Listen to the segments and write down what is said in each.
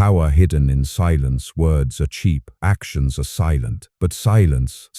power hidden in silence. Words are cheap, actions are silent. But silence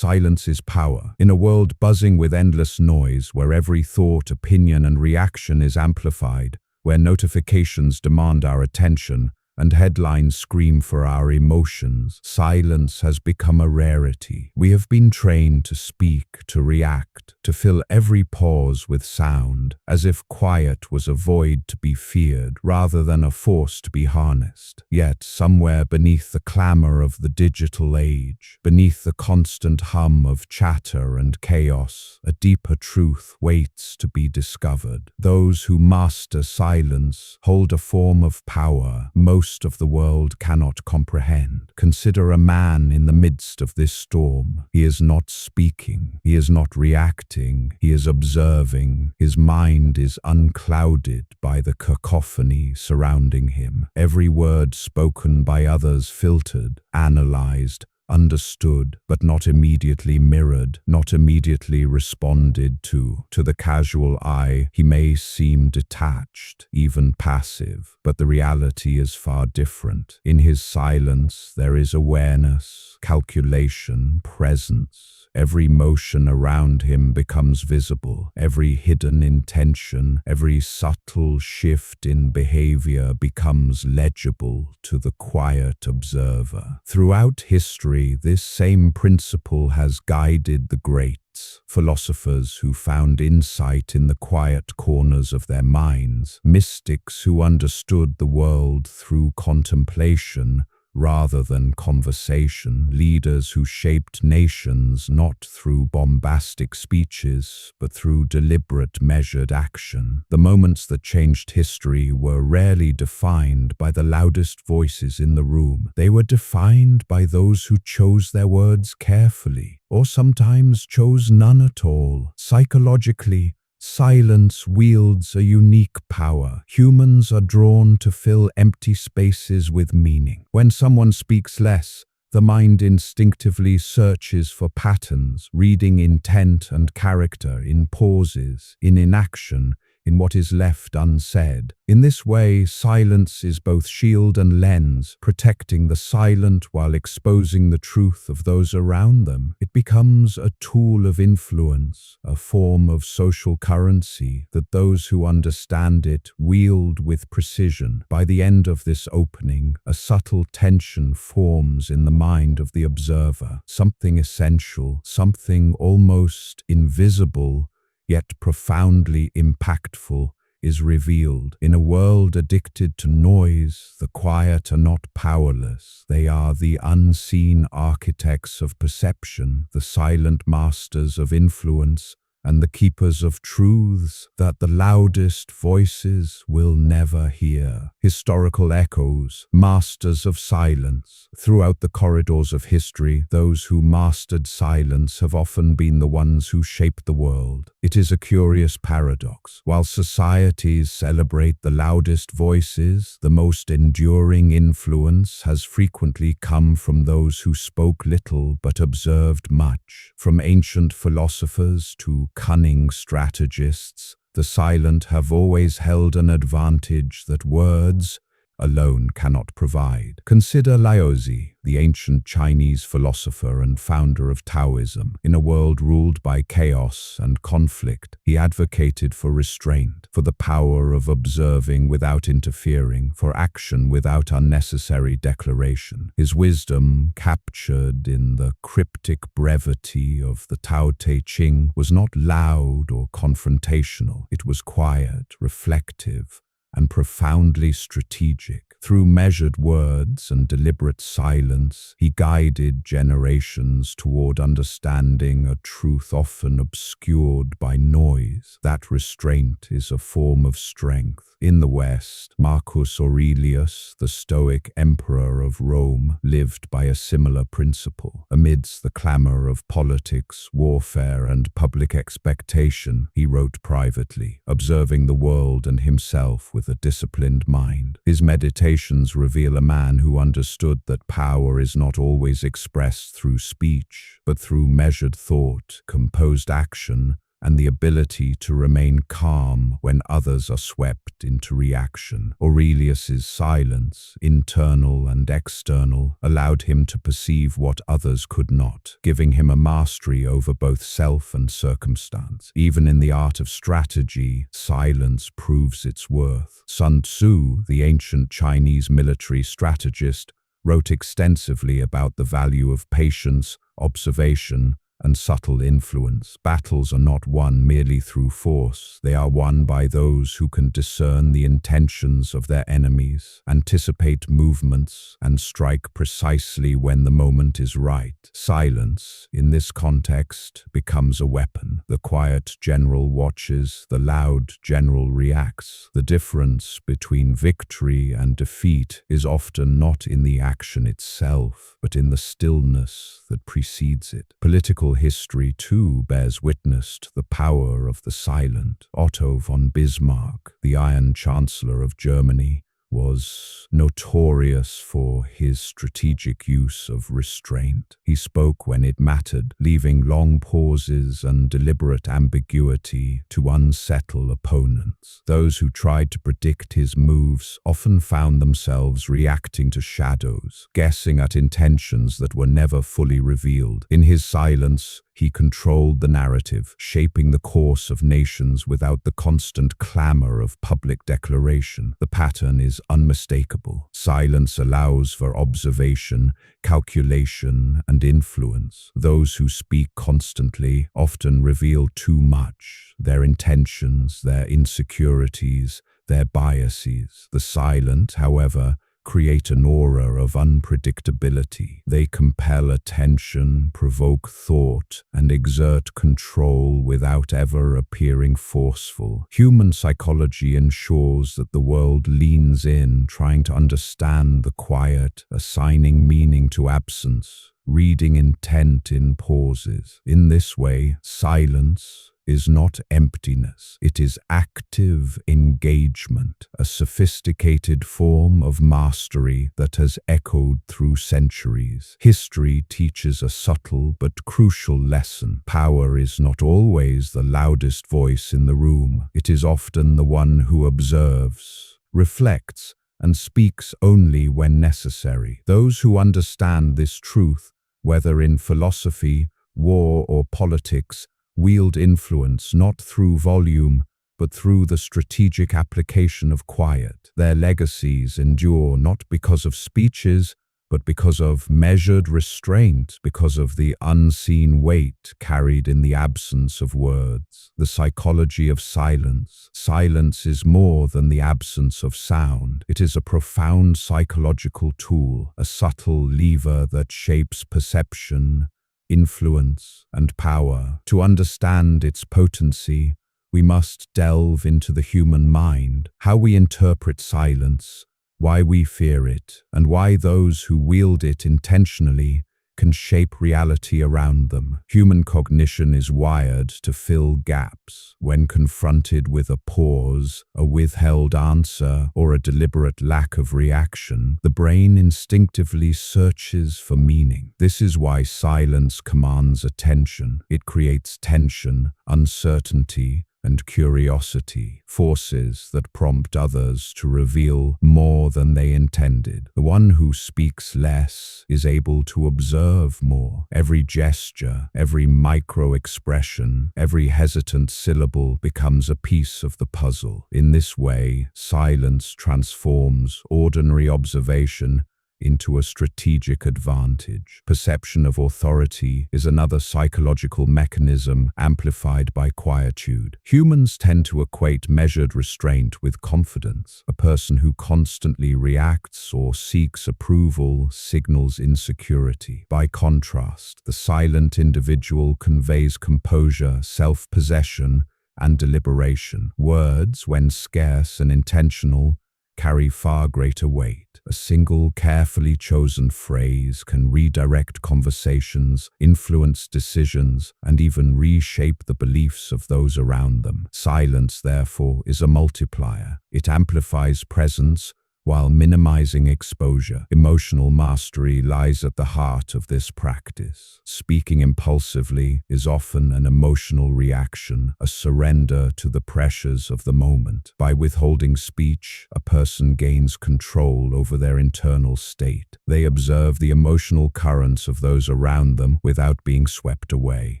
is power. In a world buzzing with endless noise, where every thought, opinion, and reaction is amplified, where notifications demand our attention, and headlines scream for our emotions, silence has become a rarity. We have been trained to speak, to react, to fill every pause with sound, as if quiet was a void to be feared rather than a force to be harnessed. Yet, somewhere beneath the clamor of the digital age, beneath the constant hum of chatter and chaos, a deeper truth waits to be discovered. Those who master silence hold a form of power most of the world cannot comprehend. Consider a man in the midst of this storm. He is not speaking. He is not reacting. He is observing. His mind is unclouded by the cacophony surrounding him. Every word spoken by others filtered, analyzed, understood, but not immediately mirrored, not immediately responded to. To the casual eye, he may seem detached, even passive, but the reality is far different. In his silence, there is awareness, calculation, presence. Every motion around him becomes visible. Every hidden intention, every subtle shift in behavior becomes legible to the quiet observer. Throughout history, this same principle has guided the greats. Philosophers who found insight in the quiet corners of their minds, mystics who understood the world through contemplation rather than conversation, leaders who shaped nations not through bombastic speeches, but through deliberate, measured action. The moments that changed history were rarely defined by the loudest voices in the room. They were defined by those who chose their words carefully, or sometimes chose none at all. Psychologically, silence wields a unique power. Humans are drawn to fill empty spaces with meaning. When someone speaks less, the mind instinctively searches for patterns, reading intent and character in pauses, in inaction, in what is left unsaid. In this way, silence is both shield and lens, protecting the silent while exposing the truth of those around them. It becomes a tool of influence, a form of social currency that those who understand it wield with precision. By the end of this opening, a subtle tension forms in the mind of the observer, something essential, something almost invisible, yet profoundly impactful, is revealed. In a world addicted to noise, the quiet are not powerless. They are the unseen architects of perception, the silent masters of influence, and the keepers of truths that the loudest voices will never hear. Historical echoes, masters of silence. Throughout the corridors of history, those who mastered silence have often been the ones who shaped the world. It is a curious paradox. While societies celebrate the loudest voices, the most enduring influence has frequently come from those who spoke little but observed much. From ancient philosophers to cunning strategists, the silent have always held an advantage that words alone cannot provide. Consider Laozi, the ancient Chinese philosopher and founder of Taoism. In a world ruled by chaos and conflict, he advocated for restraint, for the power of observing without interfering, for action without unnecessary declaration. His wisdom, captured in the cryptic brevity of the Tao Te Ching, was not loud or confrontational. It was quiet, reflective, and profoundly strategic. Through measured words and deliberate silence, he guided generations toward understanding a truth often obscured by noise. That restraint is a form of strength. In the West, Marcus Aurelius, the Stoic emperor of Rome, lived by a similar principle. Amidst the clamor of politics, warfare, and public expectation, he wrote privately, observing the world and himself with a disciplined mind. His meditations reveal a man who understood that power is not always expressed through speech, but through measured thought, composed action, and the ability to remain calm when others are swept into reaction. Aurelius's silence, internal and external, allowed him to perceive what others could not, giving him a mastery over both self and circumstance. Even in the art of strategy, silence proves its worth. Sun Tzu, the ancient Chinese military strategist, wrote extensively about the value of patience, observation, and subtle influence. Battles are not won merely through force. They are won by those who can discern the intentions of their enemies, anticipate movements, and strike precisely when the moment is right. Silence, in this context, becomes a weapon. The quiet general watches, the loud general reacts. The difference between victory and defeat is often not in the action itself, but in the stillness that precedes it. Political history, too, bears witness to the power of the silent. Otto von Bismarck, the Iron Chancellor of Germany, was notorious for his strategic use of restraint. He spoke when it mattered, leaving long pauses and deliberate ambiguity to unsettle opponents. Those who tried to predict his moves often found themselves reacting to shadows, guessing at intentions that were never fully revealed. In his silence, he controlled the narrative, shaping the course of nations without the constant clamor of public declaration. The pattern is unmistakable. Silence allows for observation, calculation, and influence. Those who speak constantly often reveal too much: their intentions, their insecurities, their biases. The silent, however, create an aura of unpredictability. They compel attention, provoke thought, and exert control without ever appearing forceful. Human psychology ensures that the world leans in, trying to understand the quiet, assigning meaning to absence, reading intent in pauses. In this way, silence is not emptiness. It is active engagement, a sophisticated form of mastery that has echoed through centuries. History teaches a subtle but crucial lesson. Power is not always the loudest voice in the room. It is often the one who observes, reflects, and speaks only when necessary. Those who understand this truth, whether in philosophy, war, or politics, wield influence not through volume, but through the strategic application of quiet. Their legacies endure not because of speeches, but because of measured restraint, because of the unseen weight carried in the absence of words. The psychology of silence. Silence is more than the absence of sound. It is a profound psychological tool, a subtle lever that shapes perception, influence, and power. To understand its potency, we must delve into the human mind, how we interpret silence, why we fear it, and why those who wield it intentionally can shape reality around them. Human cognition is wired to fill gaps. When confronted with a pause, a withheld answer, or a deliberate lack of reaction, the brain instinctively searches for meaning. This is why silence commands attention. It creates tension, uncertainty, and curiosity, forces that prompt others to reveal more than they intended. The one who speaks less is able to observe more. Every gesture, every micro-expression, every hesitant syllable becomes a piece of the puzzle. In this way, silence transforms ordinary observation into a strategic advantage. Perception of authority is another psychological mechanism amplified by quietude. Humans tend to equate measured restraint with confidence. A person who constantly reacts or seeks approval signals insecurity. By contrast, the silent individual conveys composure, self-possession, and deliberation. Words, when scarce and intentional, carry far greater weight. A single carefully chosen phrase can redirect conversations, influence decisions, and even reshape the beliefs of those around them. Silence, therefore, is a multiplier. It amplifies presence, while minimizing exposure. Emotional mastery lies at the heart of this practice. Speaking impulsively is often an emotional reaction, a surrender to the pressures of the moment. By withholding speech, a person gains control over their internal state. They observe the emotional currents of those around them without being swept away.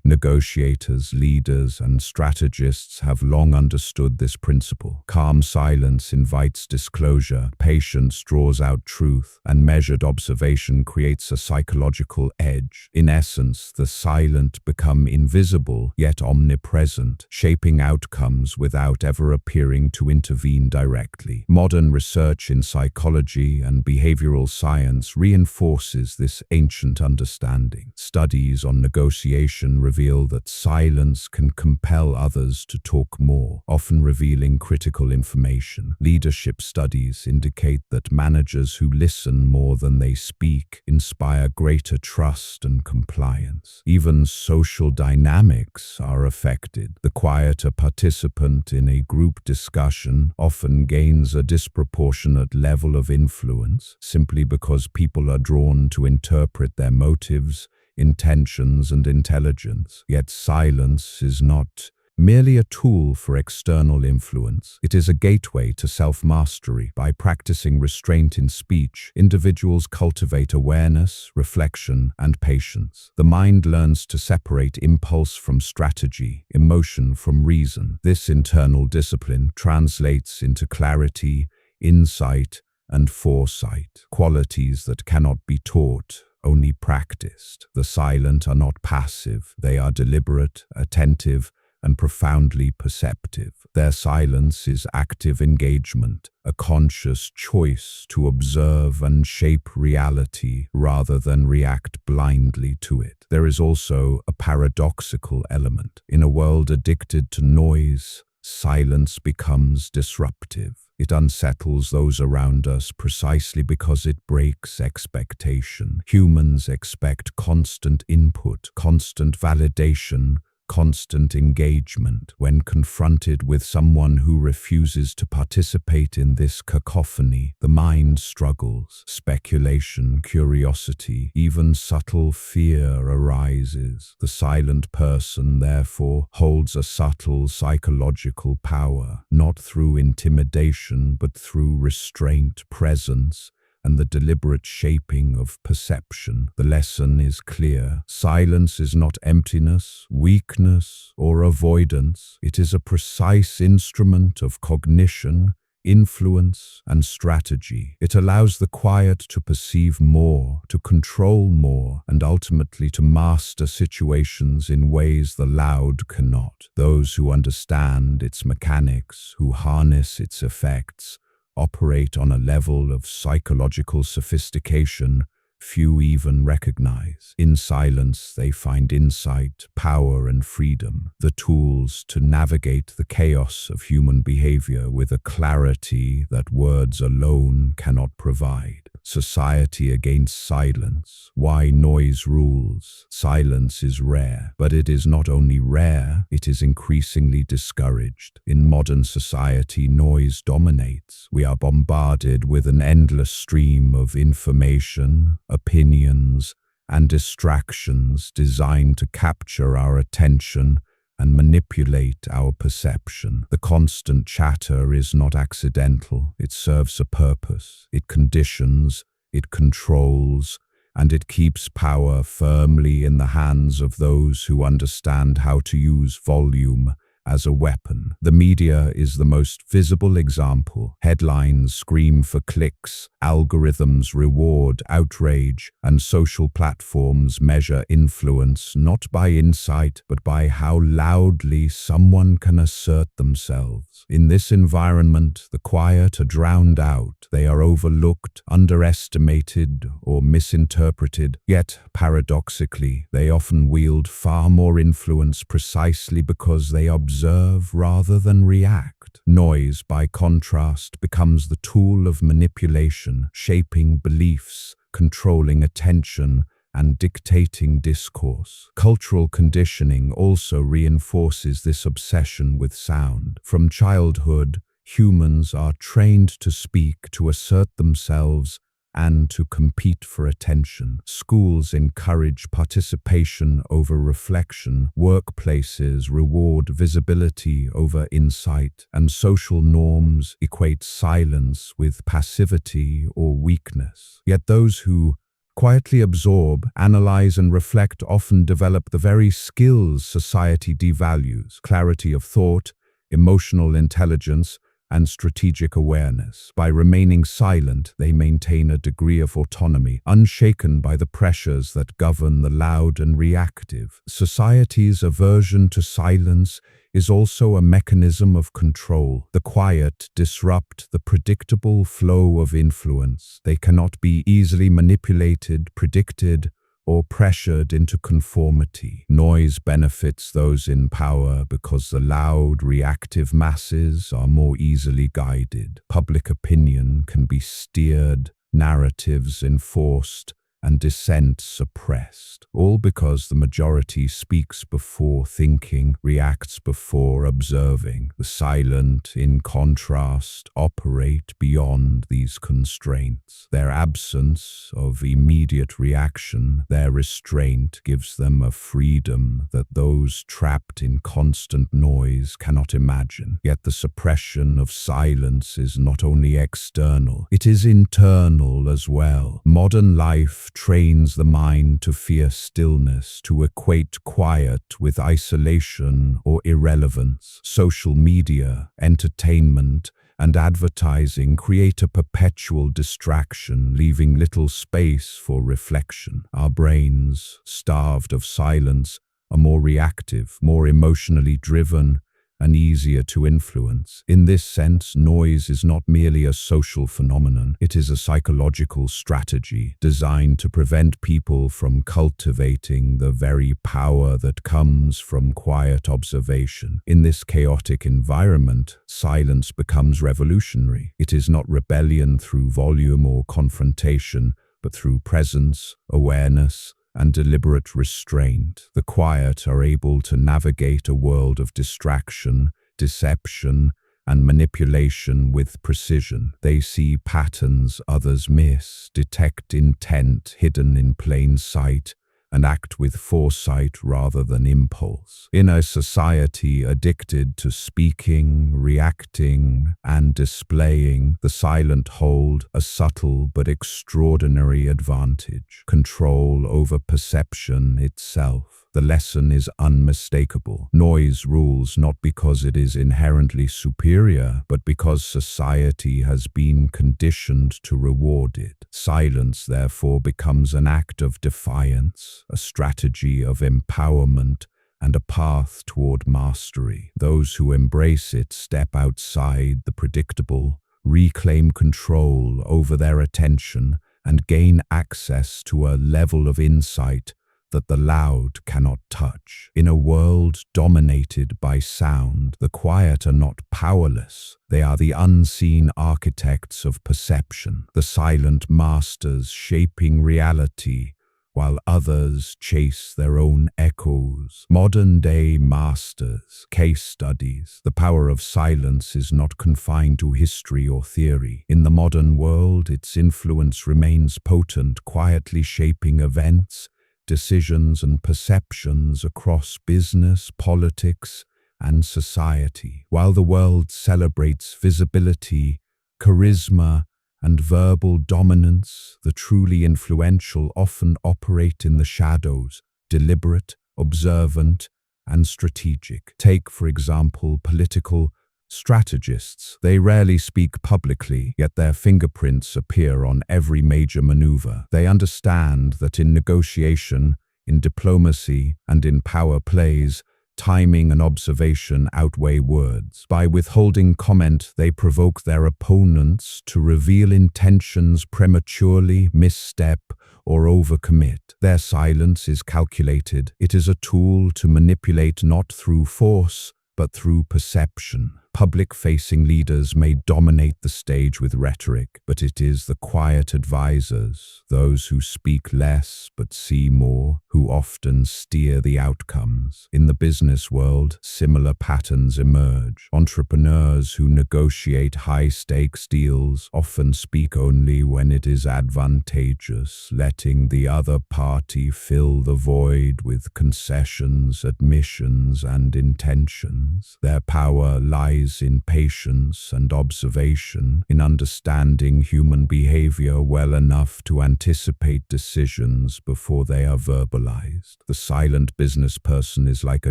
Negotiators, leaders, and strategists have long understood this principle. Calm silence invites disclosure, patience draws out truth, and measured observation creates a psychological edge. In essence, the silent become invisible yet omnipresent, shaping outcomes without ever appearing to intervene directly. Modern research in psychology and behavioral science reinforces this ancient understanding. Studies on negotiation reveal that silence can compel others to talk more, often revealing critical information. Leadership studies indicate that managers who listen more than they speak inspire greater trust and compliance. Even social dynamics are affected. The quieter participant in a group discussion often gains a disproportionate level of influence simply because people are drawn to interpret their motives, intentions, and intelligence. Yet silence is not merely a tool for external influence. It is a gateway to self-mastery. By practicing restraint in speech, individuals cultivate awareness, reflection, and patience. The mind learns to separate impulse from strategy, emotion from reason. This internal discipline translates into clarity, insight, and foresight, qualities that cannot be taught, only practiced. The silent are not passive. They are deliberate, attentive, and profoundly perceptive. Their silence is active engagement, a conscious choice to observe and shape reality rather than react blindly to it. There is also a paradoxical element. In a world addicted to noise, silence becomes disruptive. It unsettles those around us precisely because it breaks expectation. Humans expect constant input, constant validation, constant engagement. When confronted with someone who refuses to participate in this cacophony, the mind struggles. Speculation, curiosity, even subtle fear arises. The silent person, therefore, holds a subtle psychological power, not through intimidation, but through restraint, presence, and the deliberate shaping of perception. The lesson is clear. Silence is not emptiness, weakness, or avoidance. It is a precise instrument of cognition, influence, and strategy. It allows the quiet to perceive more, to control more, and ultimately to master situations in ways the loud cannot. Those who understand its mechanics, who harness its effects, operate on a level of psychological sophistication few even recognize. In silence, they find insight, power, and freedom, the tools to navigate the chaos of human behavior with a clarity that words alone cannot provide. Society against silence. Why noise rules? Silence is rare, but it is not only rare, it is increasingly discouraged. In modern society, noise dominates. We are bombarded with an endless stream of information, opinions, and distractions designed to capture our attention and manipulate our perception. The constant chatter is not accidental. It serves a purpose. It conditions, it controls, and it keeps power firmly in the hands of those who understand how to use volume as a weapon. The media is the most visible example. Headlines scream for clicks, algorithms reward outrage, and social platforms measure influence not by insight but by how loudly someone can assert themselves. In this environment, the quiet are drowned out. They are overlooked, underestimated, or misinterpreted. Yet, paradoxically, they often wield far more influence precisely because they observe rather than react. Noise, by contrast, becomes the tool of manipulation, shaping beliefs, controlling attention, and dictating discourse. Cultural conditioning also reinforces this obsession with sound. From childhood, Humans are trained to speak, to assert themselves, and to compete for attention. Schools encourage participation over reflection, workplaces reward visibility over insight, and social norms equate silence with passivity or weakness. Yet those who quietly absorb, analyze, and reflect often develop the very skills society devalues: clarity of thought, emotional intelligence, and strategic awareness. By remaining silent, they maintain a degree of autonomy, unshaken by the pressures that govern the loud and reactive. Society's aversion to silence is also a mechanism of control. The quiet disrupt the predictable flow of influence. They cannot be easily manipulated, predicted, or pressured into conformity. Noise benefits those in power because the loud, reactive masses are more easily guided. Public opinion can be steered, narratives enforced, and dissent suppressed, all because the majority speaks before thinking, reacts before observing. The silent, in contrast, operate beyond these constraints. Their absence of immediate reaction, their restraint, gives them a freedom that those trapped in constant noise cannot imagine. Yet the suppression of silence is not only external, it is internal as well. Modern life trains the mind to fear stillness, to equate quiet with isolation or irrelevance. Social media, entertainment, and advertising create a perpetual distraction, leaving little space for reflection. Our brains, starved of silence, are more reactive, more emotionally driven, and easier to influence. In this sense, noise is not merely a social phenomenon, it is a psychological strategy designed to prevent people from cultivating the very power that comes from quiet observation. In this chaotic environment, silence becomes revolutionary. It is not rebellion through volume or confrontation, but through presence, awareness, and deliberate restraint. The quiet are able to navigate a world of distraction, deception, and manipulation with precision. They see patterns others miss, detect intent hidden in plain sight, and act with foresight rather than impulse. In a society addicted to speaking, reacting, and displaying, the silent hold a subtle but extraordinary advantage: control over perception itself. The lesson is unmistakable. Noise rules not because it is inherently superior, but because society has been conditioned to reward it. Silence, therefore, becomes an act of defiance, a strategy of empowerment, and a path toward mastery. Those who embrace it step outside the predictable, reclaim control over their attention, and gain access to a level of insight that the loud cannot touch. In a world dominated by sound, the quiet are not powerless. They are the unseen architects of perception, the silent masters shaping reality, while others chase their own echoes. Modern-day masters, case studies. The power of silence is not confined to history or theory. In the modern world, its influence remains potent, quietly shaping events, decisions, and perceptions across business, politics, and society. While the world celebrates visibility, charisma, and verbal dominance, the truly influential often operate in the shadows, deliberate, observant, and strategic. Take, for example, political strategists. They rarely speak publicly, yet their fingerprints appear on every major maneuver. They understand that in negotiation, in diplomacy, and in power plays, timing and observation outweigh words. By withholding comment, they provoke their opponents to reveal intentions prematurely, misstep, or overcommit. Their silence is calculated. It is a tool to manipulate not through force, but through perception. Public-facing leaders may dominate the stage with rhetoric, but it is the quiet advisors, those who speak less but see more, who often steer the outcomes. In the business world, similar patterns emerge. Entrepreneurs who negotiate high-stakes deals often speak only when it is advantageous, letting the other party fill the void with concessions, admissions, and intentions. Their power lies in patience and observation, in understanding human behavior well enough to anticipate decisions before they are verbalized. The silent business person is like a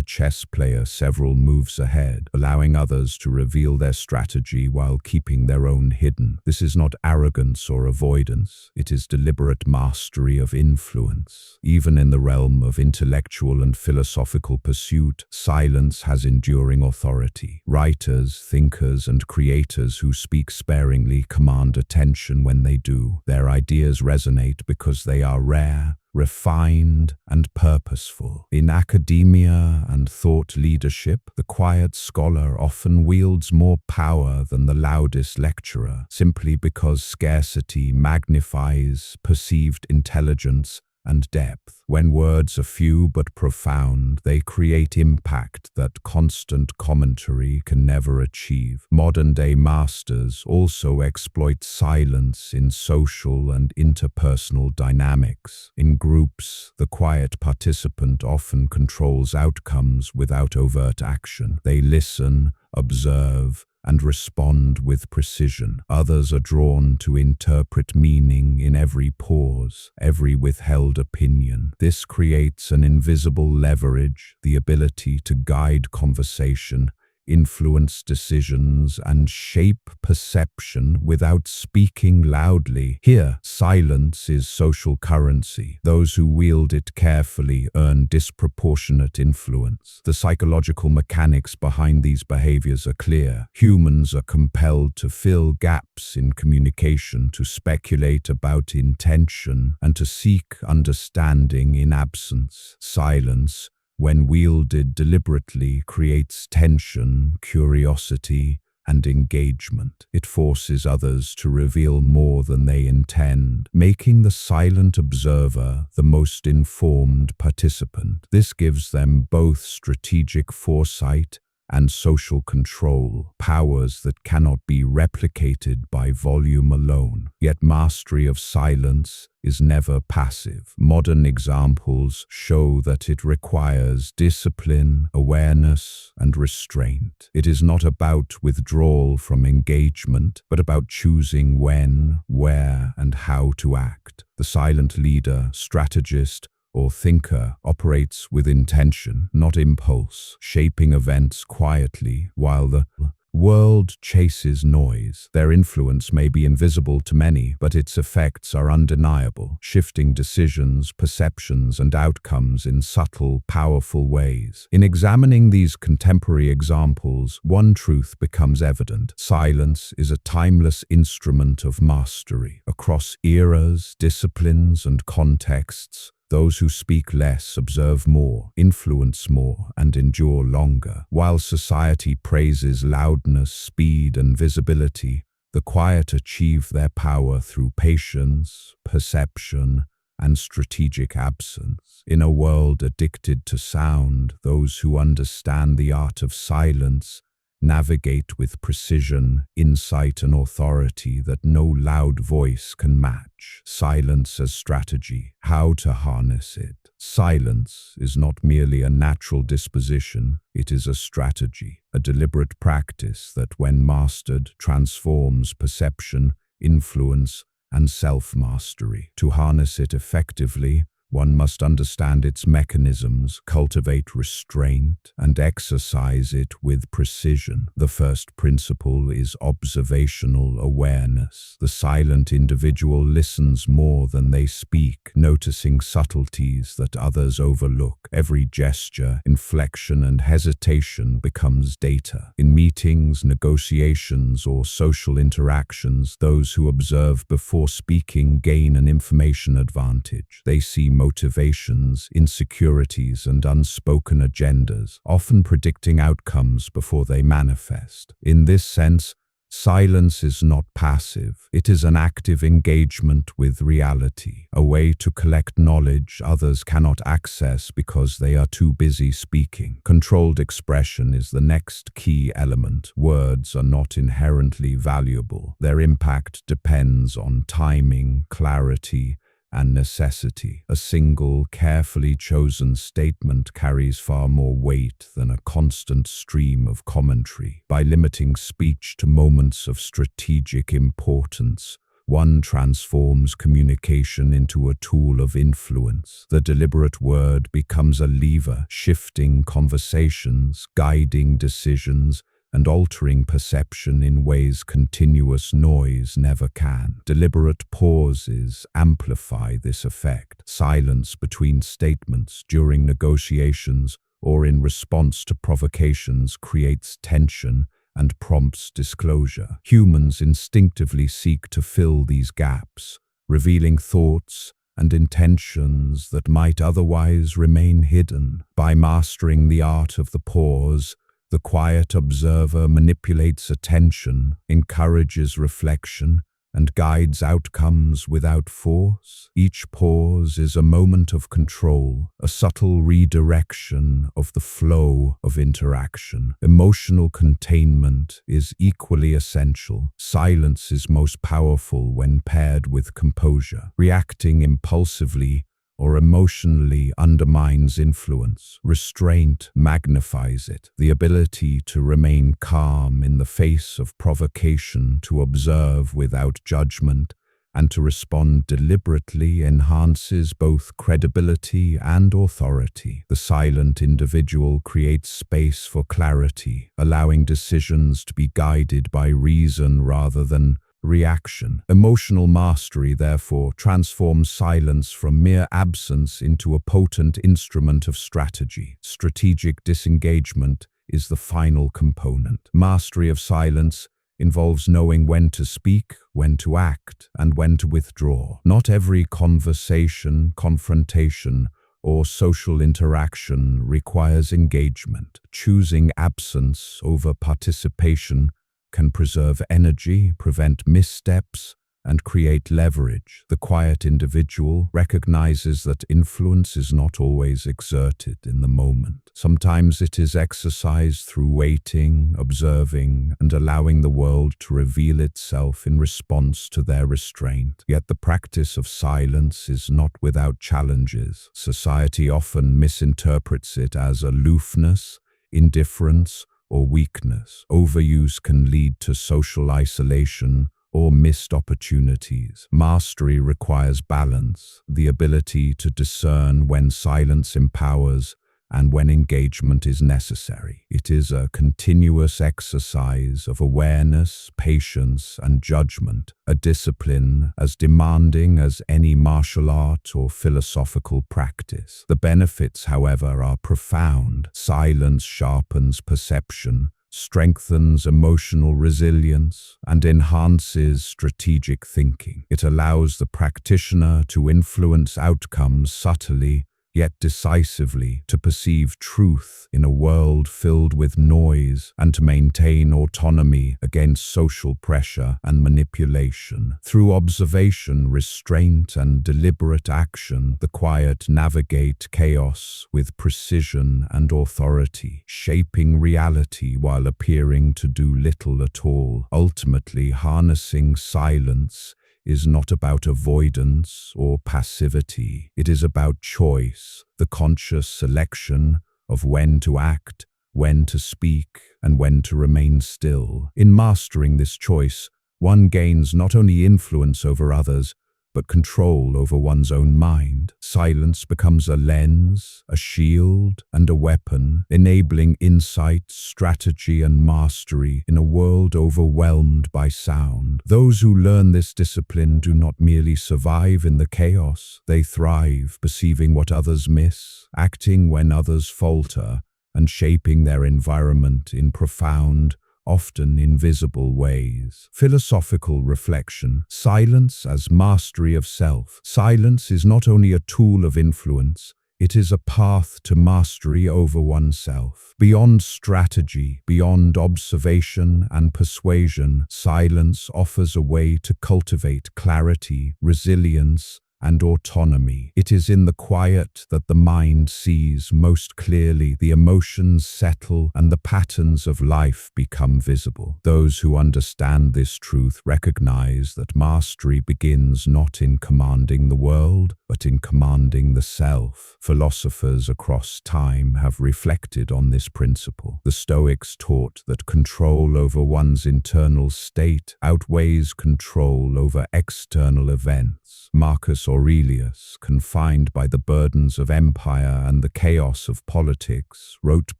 chess player several moves ahead, allowing others to reveal their strategy while keeping their own hidden. This is not arrogance or avoidance. It is deliberate mastery of influence. Even in the realm of intellectual and philosophical pursuit, silence has enduring authority. Writers, thinkers, and creators who speak sparingly command attention when they do. Their ideas resonate because they are rare, refined, and purposeful. In academia and thought leadership, the quiet scholar often wields more power than the loudest lecturer, simply because scarcity magnifies perceived intelligence and depth. When words are few but profound, they create impact that constant commentary can never achieve. Modern-day masters also exploit silence in social and interpersonal dynamics. In groups, the quiet participant often controls outcomes without overt action. They listen, observe, and respond with precision. Others are drawn to interpret meaning in every pause, every withheld opinion. This creates an invisible leverage, the ability to guide conversation, influence decisions, and shape perception without speaking loudly. Here, silence is social currency. Those who wield it carefully earn disproportionate influence. The psychological mechanics behind these behaviors are clear. Humans are compelled to fill gaps in communication, to speculate about intention, and to seek understanding in absence. Silence, when wielded deliberately, creates tension, curiosity, and engagement. It forces others to reveal more than they intend, making the silent observer the most informed participant. This gives them both strategic foresight and social control, powers that cannot be replicated by volume alone. Yet mastery of silence is never passive. Modern examples show that it requires discipline, awareness, and restraint. It is not about withdrawal from engagement, but about choosing when, where, and how to act. The silent leader, strategist, or thinker operates with intention, not impulse, shaping events quietly while the world chases noise. Their influence may be invisible to many, but its effects are undeniable, shifting decisions, perceptions, and outcomes in subtle, powerful ways. In examining these contemporary examples, one truth becomes evident. Silence is a timeless instrument of mastery. Across eras, disciplines, and contexts, those who speak less observe more, influence more, and endure longer. While society praises loudness, speed, and visibility, the quiet achieve their power through patience, perception, and strategic absence. In a world addicted to sound, those who understand the art of silence navigate with precision, insight, and authority that no loud voice can match. Silence as strategy. How to harness it. Silence is not merely a natural disposition, it is a strategy, a deliberate practice that, when mastered, transforms perception, influence, and self-mastery. To harness it effectively, one must understand its mechanisms, cultivate restraint, and exercise it with precision. The first principle is observational awareness. The silent individual listens more than they speak, noticing subtleties that others overlook. Every gesture, inflection, and hesitation becomes data. In meetings, negotiations, or social interactions, those who observe before speaking gain an information advantage. They see motivations, insecurities, and unspoken agendas, often predicting outcomes before they manifest. In this sense, silence is not passive. It is an active engagement with reality, a way to collect knowledge others cannot access because they are too busy speaking. Controlled expression is the next key element. Words are not inherently valuable. Their impact depends on timing, clarity, and necessity. A single, carefully chosen statement carries far more weight than a constant stream of commentary. By limiting speech to moments of strategic importance, one transforms communication into a tool of influence. The deliberate word becomes a lever, shifting conversations, guiding decisions, and altering perception in ways continuous noise never can. Deliberate pauses amplify this effect. Silence between statements during negotiations or in response to provocations creates tension and prompts disclosure. Humans instinctively seek to fill these gaps, revealing thoughts and intentions that might otherwise remain hidden. By mastering the art of the pause, the quiet observer manipulates attention, encourages reflection, and guides outcomes without force. Each pause is a moment of control, a subtle redirection of the flow of interaction. Emotional containment is equally essential. Silence is most powerful when paired with composure. Reacting impulsively or emotionally undermines influence. Restraint magnifies it. The ability to remain calm in the face of provocation, to observe without judgment, and to respond deliberately enhances both credibility and authority. The silent individual creates space for clarity, allowing decisions to be guided by reason rather than reaction. Emotional mastery, therefore, transforms silence from mere absence into a potent instrument of strategy. Strategic disengagement is the final component. Mastery of silence involves knowing when to speak, when to act, and when to withdraw. Not every conversation, confrontation, or social interaction requires engagement. Choosing absence over participation can preserve energy, prevent missteps, and create leverage. The quiet individual recognizes that influence is not always exerted in the moment. Sometimes it is exercised through waiting, observing, and allowing the world to reveal itself in response to their restraint. Yet the practice of silence is not without challenges. Society often misinterprets it as aloofness, indifference, or weakness. Overuse can lead to social isolation or missed opportunities. Mastery requires balance, the ability to discern when silence empowers and when engagement is necessary. It is a continuous exercise of awareness, patience, and judgment, a discipline as demanding as any martial art or philosophical practice. The benefits, however, are profound. Silence sharpens perception, strengthens emotional resilience, and enhances strategic thinking. It allows the practitioner to influence outcomes subtly yet decisively, to perceive truth in a world filled with noise, and to maintain autonomy against social pressure and manipulation. Through observation, restraint, and deliberate action, the quiet navigate chaos with precision and authority, shaping reality while appearing to do little at all. Ultimately, harnessing silence is not about avoidance or passivity. It is about choice, the conscious selection of when to act, when to speak, and when to remain still. In mastering this choice, one gains not only influence over others, but control over one's own mind. Silence becomes a lens, a shield, and a weapon, enabling insight, strategy, and mastery in a world overwhelmed by sound. Those who learn this discipline do not merely survive in the chaos, they thrive, perceiving what others miss, acting when others falter, and shaping their environment in profound, often in visible ways. Philosophical reflection. Silence as mastery of self. Silence is not only a tool of influence, it is a path to mastery over oneself. Beyond strategy, beyond observation and persuasion, silence offers a way to cultivate clarity, resilience, and autonomy. It is in the quiet that the mind sees most clearly, the emotions settle, and the patterns of life become visible. Those who understand this truth recognize that mastery begins not in commanding the world, but in commanding the self. Philosophers across time have reflected on this principle. The Stoics taught that control over one's internal state outweighs control over external events. Marcus Aurelius, confined by the burdens of empire and the chaos of politics, wrote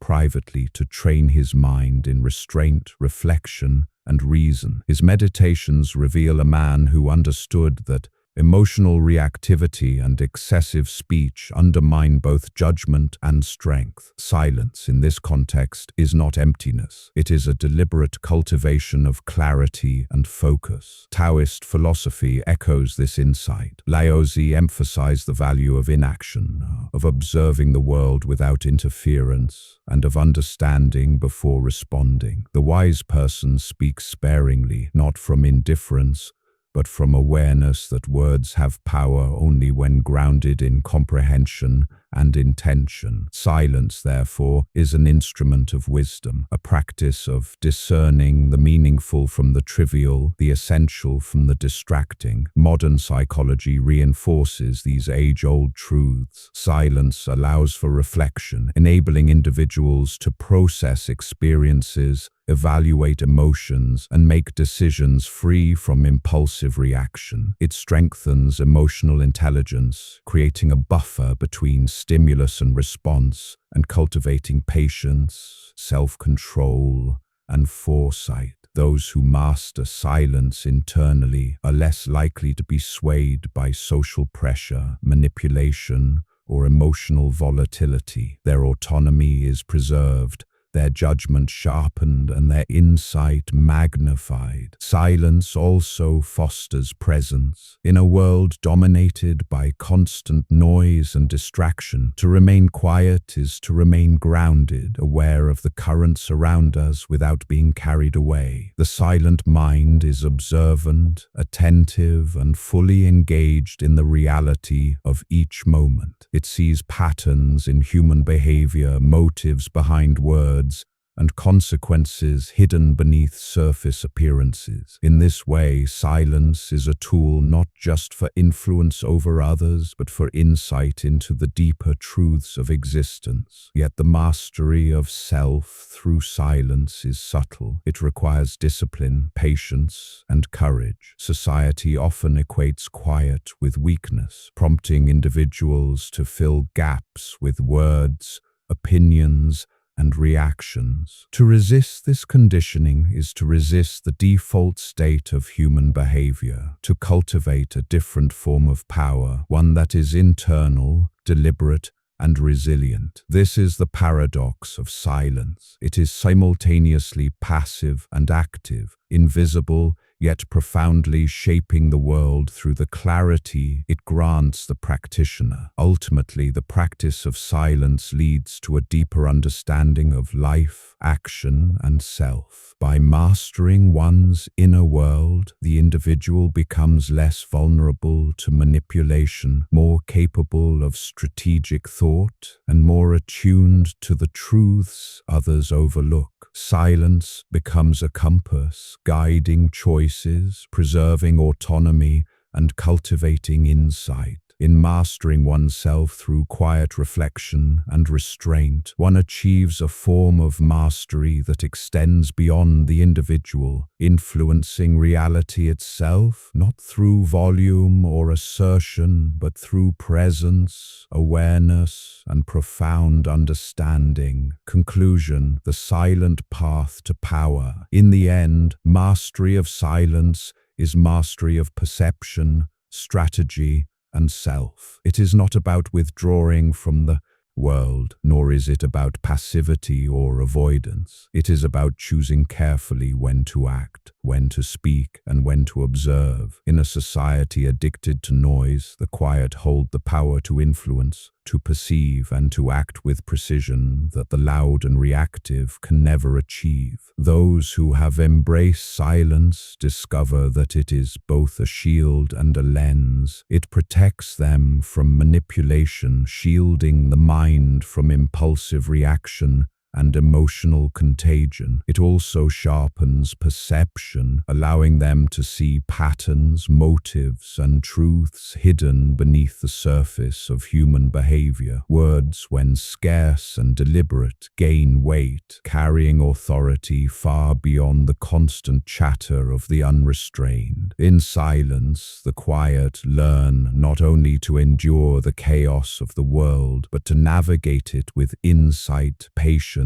privately to train his mind in restraint, reflection, and reason. His meditations reveal a man who understood that emotional reactivity and excessive speech undermine both judgment and strength. Silence, in this context, is not emptiness. It is a deliberate cultivation of clarity and focus. Taoist philosophy echoes this insight. Laozi emphasized the value of inaction, of observing the world without interference, and of understanding before responding. The wise person speaks sparingly, not from indifference, but from awareness that words have power only when grounded in comprehension and intention. Silence, therefore, is an instrument of wisdom, a practice of discerning the meaningful from the trivial, the essential from the distracting. Modern psychology reinforces these age-old truths. Silence allows for reflection, enabling individuals to process experiences, evaluate emotions, and make decisions free from impulsive reaction. It strengthens emotional intelligence, creating a buffer between stimulus and response, and cultivating patience, self-control, and foresight. Those who master silence internally are less likely to be swayed by social pressure, manipulation, or emotional volatility. Their autonomy is preserved, their judgment sharpened, and their insight magnified. Silence also fosters presence. In a world dominated by constant noise and distraction, to remain quiet is to remain grounded, aware of the currents around us without being carried away. The silent mind is observant, attentive, and fully engaged in the reality of each moment. It sees patterns in human behavior, motives behind words, and consequences hidden beneath surface appearances. In this way, silence is a tool not just for influence over others, but for insight into the deeper truths of existence. Yet the mastery of self through silence is subtle. It requires discipline, patience, and courage. Society often equates quiet with weakness, prompting individuals to fill gaps with words, opinions, and reactions. To resist this conditioning is to resist the default state of human behavior, to cultivate a different form of power, one that is internal, deliberate, and resilient. This is the paradox of silence. It is simultaneously passive and active, invisible, yet profoundly shaping the world through the clarity it grants the practitioner. Ultimately, the practice of silence leads to a deeper understanding of life, action, and self. By mastering one's inner world, the individual becomes less vulnerable to manipulation, more capable of strategic thought, and more attuned to the truths others overlook. Silence becomes a compass, guiding choices, preserving autonomy, and cultivating insight. In mastering oneself through quiet reflection and restraint, one achieves a form of mastery that extends beyond the individual, influencing reality itself, not through volume or assertion, but through presence, awareness, and profound understanding. Conclusion: the silent path to power. In the end, mastery of silence is mastery of perception, strategy, and self. It is not about withdrawing from the world, nor is it about passivity or avoidance. It is about choosing carefully when to act, when to speak, and when to observe. In a society addicted to noise, the quiet hold the power to influence, to perceive, and to act with precision that the loud and reactive can never achieve. Those who have embraced silence discover that it is both a shield and a lens. It protects them from manipulation, shielding the mind from impulsive reaction and emotional contagion. It also sharpens perception, allowing them to see patterns, motives, and truths hidden beneath the surface of human behavior. Words, when scarce and deliberate, gain weight, carrying authority far beyond the constant chatter of the unrestrained. In silence, the quiet learn not only to endure the chaos of the world, but to navigate it with insight, patience,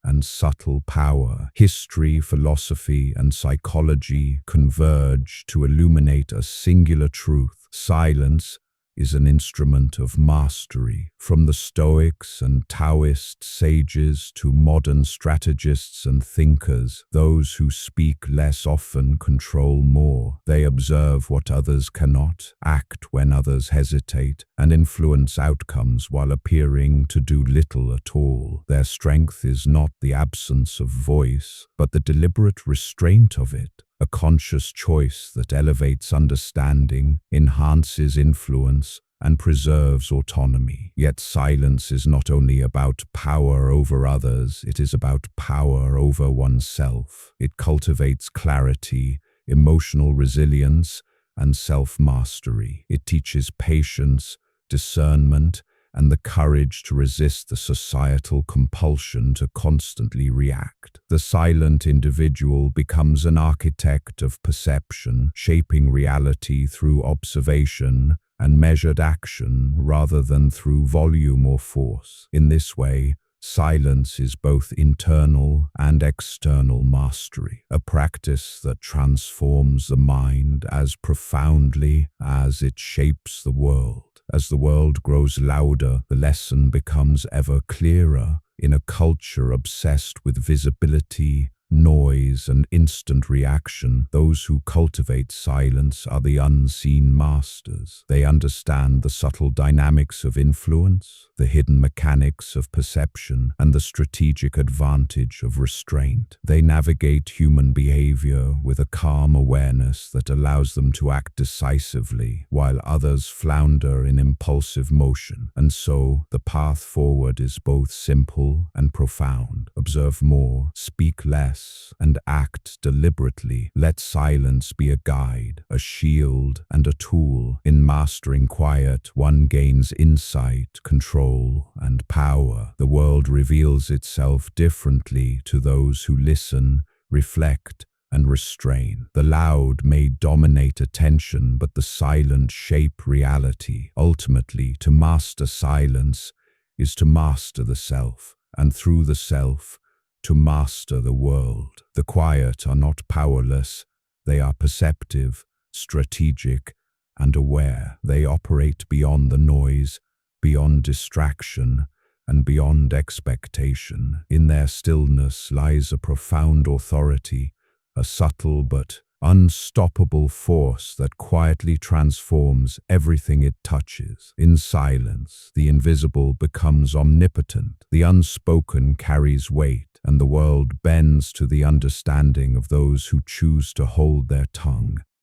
and subtle power. History, philosophy, and psychology converge to illuminate a singular truth: silence is an instrument of mastery. From the Stoics and Taoist sages to modern strategists and thinkers, those who speak less often control more. They observe what others cannot, act when others hesitate, and influence outcomes while appearing to do little at all. Their strength is not the absence of voice, but the deliberate restraint of it. A conscious choice that elevates understanding, enhances influence, and preserves autonomy. Yet silence is not only about power over others, it is about power over oneself. It cultivates clarity, emotional resilience, and self-mastery. It teaches patience, discernment, and the courage to resist the societal compulsion to constantly react. The silent individual becomes an architect of perception, shaping reality through observation and measured action rather than through volume or force. In this way, silence is both internal and external mastery, a practice that transforms the mind as profoundly as it shapes the world. As the world grows louder, the lesson becomes ever clearer. In a culture obsessed with visibility, noise, and instant reaction, those who cultivate silence are the unseen masters. They understand the subtle dynamics of influence, the hidden mechanics of perception, and the strategic advantage of restraint. They navigate human behavior with a calm awareness that allows them to act decisively, while others flounder in impulsive motion. And so, the path forward is both simple and profound. Observe more, speak less, and act deliberately. Let silence be a guide, a shield, and a tool. In mastering quiet, one gains insight, control, and power. The world reveals itself differently to those who listen, reflect, and restrain. The loud may dominate attention, but the silent shape reality. Ultimately, to master silence is to master the self, and through the self, to master the world. The quiet are not powerless, they are perceptive, strategic, and aware. They operate beyond the noise, beyond distraction, and beyond expectation. In their stillness lies a profound authority, a subtle but unstoppable force that quietly transforms everything it touches. In silence, the invisible becomes omnipotent, the unspoken carries weight, and the world bends to the understanding of those who choose to hold their tongue.